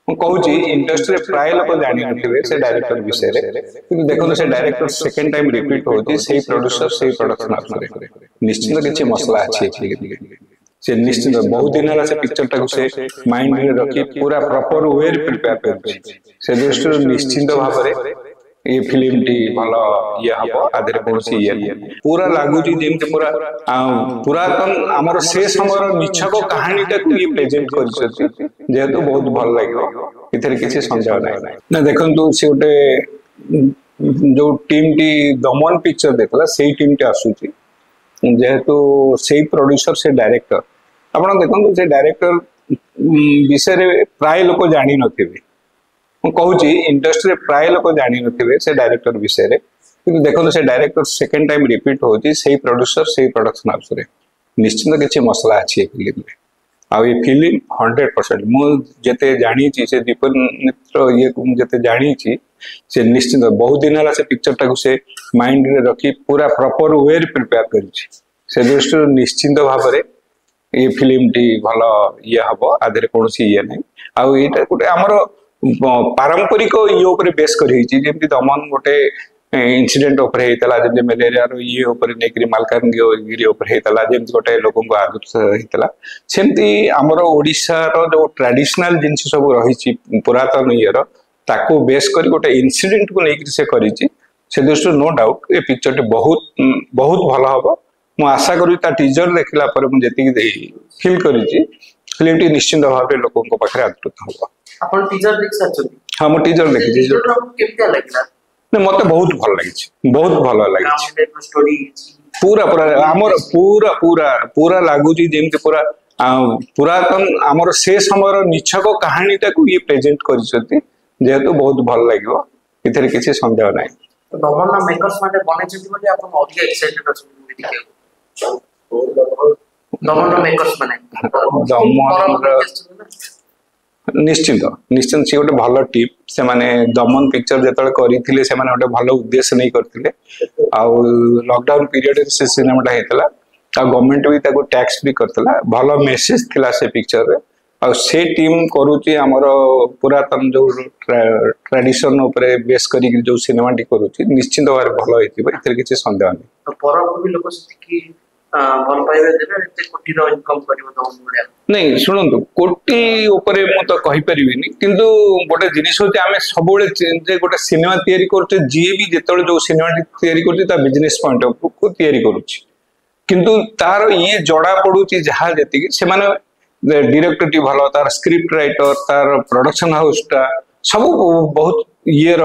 कहूँ इंडस्ट्री प्राय लोग जानी नथिबे से डायरेक्टर विषय कि देखो से डायरेक्टर सेकंड टाइम रिपीट होची से प्रोड्यूसर से प्रोडक्शन हाउस रे निश्चित किछि मसला अछि फिल्म से निश्चित बहुत दिन से पिक्चर टाको से माइंड में रखी पूरा प्रॉपर वे प्रिपेयर कर से दृष्टि निश्चित भाव में ये फिल्म टी भल ये हम आधे कौन ये पूरा लगुच जमी पूरा पुरातन आमर से समय मिछक कहानी टाक ये प्रेजेंट कर जेहेतु बहुत भल लगे इधर किसी संदेह ना देखो सी गोटे जो टीम टी दमन पिक्चर देखला से टीम टी आसूची जेहेतु से प्रोड्यूसर से डायरेक्टर आप देखो से डायरेक्टर विषय प्राय लोक जानी नथिबे कहूँ इंडस्ट्री प्राय लोक जानी नथिबे से डायरेक्टर विषय कि देखो से डायरेक्टर सेकंड टाइम रिपीट होची से प्रोड्यूसर से प्रोडक्शन हाउस रे निश्चित किसी मसला अच्छी फिल्म में आ ये फिल्म 100% मुझे जानी से दीपन मित्र ये जिते जानी से निश्चित बहुत दिन से पिक्चर टाको से माइंड में रखी पूरा प्रॉपर वे प्रिपेयर कर से दृष्टि निश्चित भाव में ये फिल्म टी भल ये हम आधे कौन ये ना आईटा गोटे आमर पारंपरिक ये उपर बेस करमती दमन गोटे इनसीडेंट जमी मलेरिया ये नहीं मालकानगिरी जमी गोटे लोक आदत होता सेमती आमर ओडिशार जो ट्रेडिशनल जिनस सब रही पुरातन ईयर ताको बेस कर गोटे इनसीडेंट को लेकर से करी से दृष्टि नो डाउट ये पिक्चर टी बहुत बहुत भल हम मु आशा करी टीजर देखला पर मु जेतिकी फील करी फिल्म टी निश्चित भाव लोक पाखे आदृत हम अपन टीजर देख सकते हाँ मु टीजर देखी केमता लागला मत बहुत भल लगी बहुत भल लगी स्टोरी पूरा पूरा आमर पूरा पूरा पूरा लगुच जमी पूरा पुरातन आमर से समय निछक कहानी टाक ये प्रेजेंट कर जेहेतु बहुत भल लगे इधर किसी संदेह ना दमन मेकर्स माने बने छथि बोली आपण अधिक एक्साइटेड अछि मूवी देखियो दमन मेकर्स माने दमन निश्चिंत निश्चिंत सी गोटे भल टीम से माने दमन पिक्चर जो करते से गोटे भल उद्देश्य नहीं करते लॉकडाउन पीरियड से सिनेमाटा होता गवर्नमेंट भी टैक्स फ्री करता भल मेसेज थिला से पिक्चर रे आ से टीम करूची हमर पुरातन जो ट्रेडिशन ऊपर बेस करी जो सिनेमा टी करूची निश्चित भाव भल होइतिबो इतर किछि संदेह नहीं तो परम भी लोक कि भल पाइबे देबे एते कोटी रो इनकम करिवो दमन बढिया नहीं शुणु कोटी ऊपर मु तो कहि परिबिनी किंतु गोटे जिनिस होते आमे सबुले जे गोटे सिनेमा तयारी करते जे भी जेतले जो सिनेमा तयारी करते ता बिजनेस पॉइंट ऑफ को तयारी करूची किंतु तार ये जड़ा पडुची जहा जेति से माने डायरेक्टर टी भलो तार स्क्रिप्ट राइटर तार प्रोडक्शन हाउस टा सब बहुत ये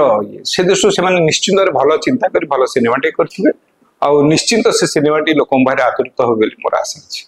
से दृष्टि से निश्चित भल चिंता कर भल सिनेमा टे करथिबे आ निश्चित से सिनेमा टी लोक बाहर आदृत हो बोली मोर आशा अछि।